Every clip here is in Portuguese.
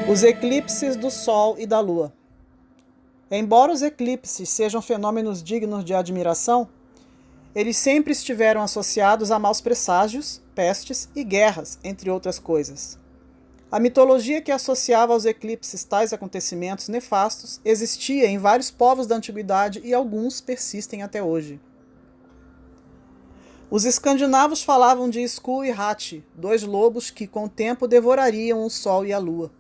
Os eclipses do Sol e da Lua. Embora os eclipses sejam fenômenos dignos de admiração, eles sempre estiveram associados a maus presságios, pestes e guerras, entre outras coisas. A mitologia que associava aos eclipses tais acontecimentos nefastos existia em vários povos da antiguidade e alguns persistem até hoje. Os escandinavos falavam de Sku e Hati, dois lobos que com o tempo devorariam o Sol e a Lua.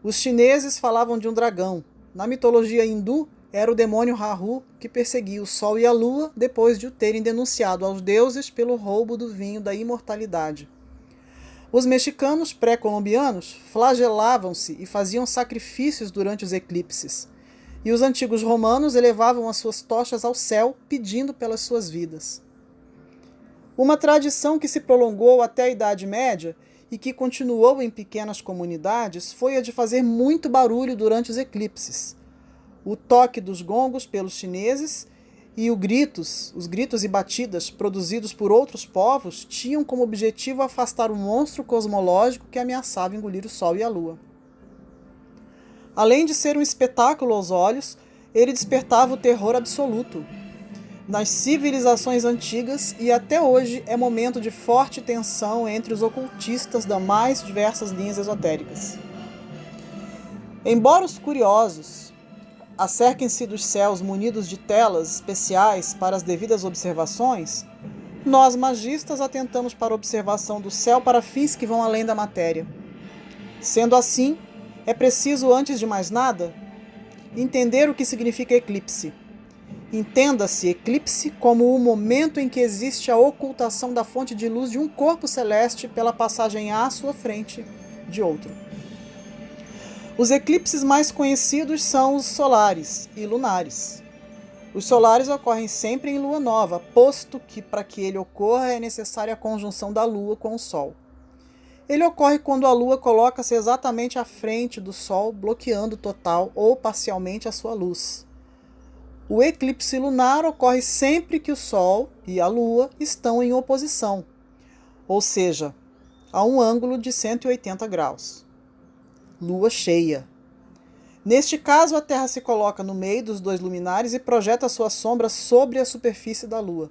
Os chineses falavam de um dragão. Na mitologia hindu, era o demônio Rahu que perseguia o Sol e a Lua depois de o terem denunciado aos deuses pelo roubo do vinho da imortalidade. Os mexicanos pré-colombianos flagelavam-se e faziam sacrifícios durante os eclipses. E os antigos romanos elevavam as suas tochas ao céu pedindo pelas suas vidas. Uma tradição que se prolongou até a Idade Média e que continuou em pequenas comunidades foi a de fazer muito barulho durante os eclipses. O toque dos gongos pelos chineses e os gritos e batidas produzidos por outros povos tinham como objetivo afastar o monstro cosmológico que ameaçava engolir o Sol e a Lua. Além de ser um espetáculo aos olhos, ele despertava o terror absoluto. Nas civilizações antigas e até hoje é momento de forte tensão entre os ocultistas das mais diversas linhas esotéricas. Embora os curiosos acerquem-se dos céus munidos de telas especiais para as devidas observações, nós magistas atentamos para a observação do céu para fins que vão além da matéria. Sendo assim, é preciso, antes de mais nada, entender o que significa eclipse. Entenda-se eclipse como o momento em que existe a ocultação da fonte de luz de um corpo celeste pela passagem à sua frente de outro. Os eclipses mais conhecidos são os solares e lunares. Os solares ocorrem sempre em lua nova, posto que para que ele ocorra é necessária a conjunção da lua com o sol. Ele ocorre quando a lua coloca-se exatamente à frente do sol, bloqueando total ou parcialmente a sua luz. O eclipse lunar ocorre sempre que o Sol e a Lua estão em oposição, ou seja, a um ângulo de 180 graus. Lua cheia. Neste caso, a Terra se coloca no meio dos dois luminares e projeta sua sombra sobre a superfície da Lua.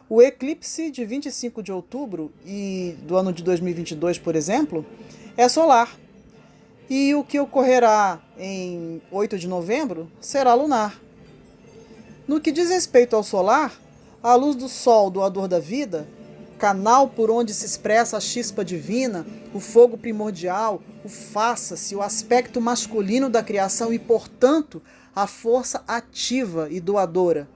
O eclipse de 25 de outubro e do ano de 2022, por exemplo, é solar. E o que ocorrerá em 8 de novembro será lunar. No que diz respeito ao solar, a luz do Sol, doador da vida, canal por onde se expressa a chispa divina, o fogo primordial, o faça-se, o aspecto masculino da criação e, portanto, a força ativa e doadora,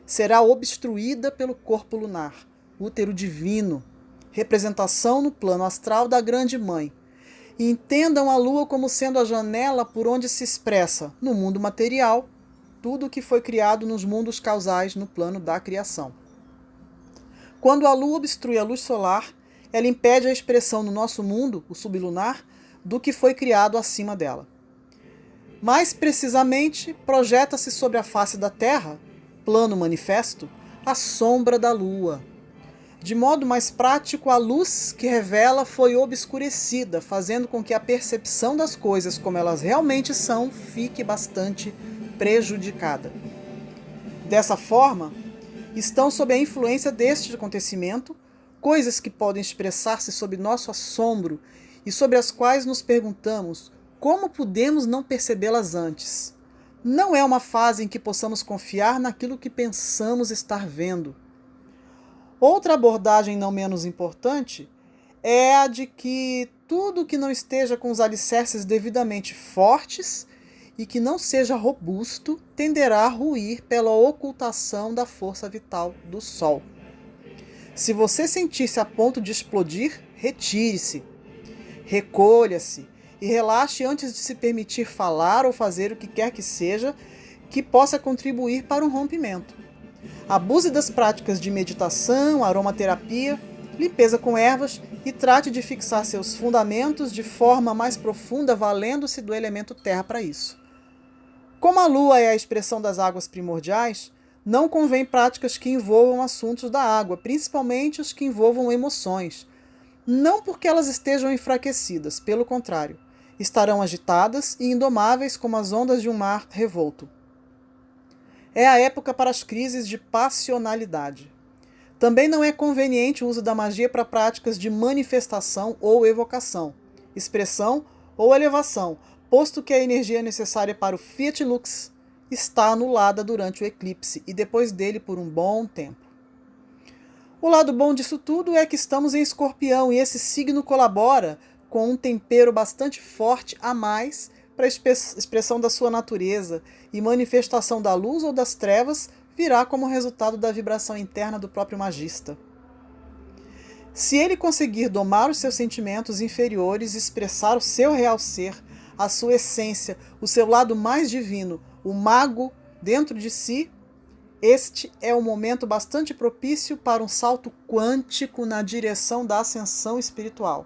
será obstruída pelo corpo lunar, útero divino, representação no plano astral da Grande Mãe. E entendam a Lua como sendo a janela por onde se expressa, no mundo material, tudo o que foi criado nos mundos causais no plano da criação. Quando a Lua obstrui a luz solar, ela impede a expressão no nosso mundo, o sublunar, do que foi criado acima dela. Mais precisamente, projeta-se sobre a face da Terra, plano manifesto, a sombra da Lua. De modo mais prático, a luz que revela foi obscurecida, fazendo com que a percepção das coisas como elas realmente são fique bastante prejudicada. Dessa forma, estão sob a influência deste acontecimento coisas que podem expressar-se sob nosso assombro e sobre as quais nos perguntamos como podemos não percebê-las antes. Não é uma fase em que possamos confiar naquilo que pensamos estar vendo. Outra abordagem não menos importante é a de que tudo que não esteja com os alicerces devidamente fortes e que não seja robusto, tenderá a ruir pela ocultação da força vital do Sol. Se você sentir-se a ponto de explodir, retire-se, recolha-se e relaxe antes de se permitir falar ou fazer o que quer que seja que possa contribuir para um rompimento. Abuse das práticas de meditação, aromaterapia, limpeza com ervas e trate de fixar seus fundamentos de forma mais profunda, valendo-se do elemento terra para isso. Como a Lua é a expressão das águas primordiais, não convém práticas que envolvam assuntos da água, principalmente os que envolvam emoções. Não porque elas estejam enfraquecidas, pelo contrário. Estarão agitadas e indomáveis como as ondas de um mar revolto. É a época para as crises de passionalidade. Também não é conveniente o uso da magia para práticas de manifestação ou evocação, expressão ou elevação, posto que a energia necessária para o Fiat Lux está anulada durante o eclipse e depois dele por um bom tempo. O lado bom disso tudo é que estamos em Escorpião e esse signo colabora com um tempero bastante forte a mais para a expressão da sua natureza, e manifestação da luz ou das trevas virá como resultado da vibração interna do próprio magista. Se ele conseguir domar os seus sentimentos inferiores e expressar o seu real ser, a sua essência, o seu lado mais divino, o mago dentro de si, este é um momento bastante propício para um salto quântico na direção da ascensão espiritual,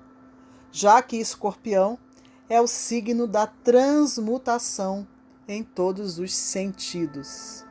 já que Escorpião é o signo da transmutação em todos os sentidos.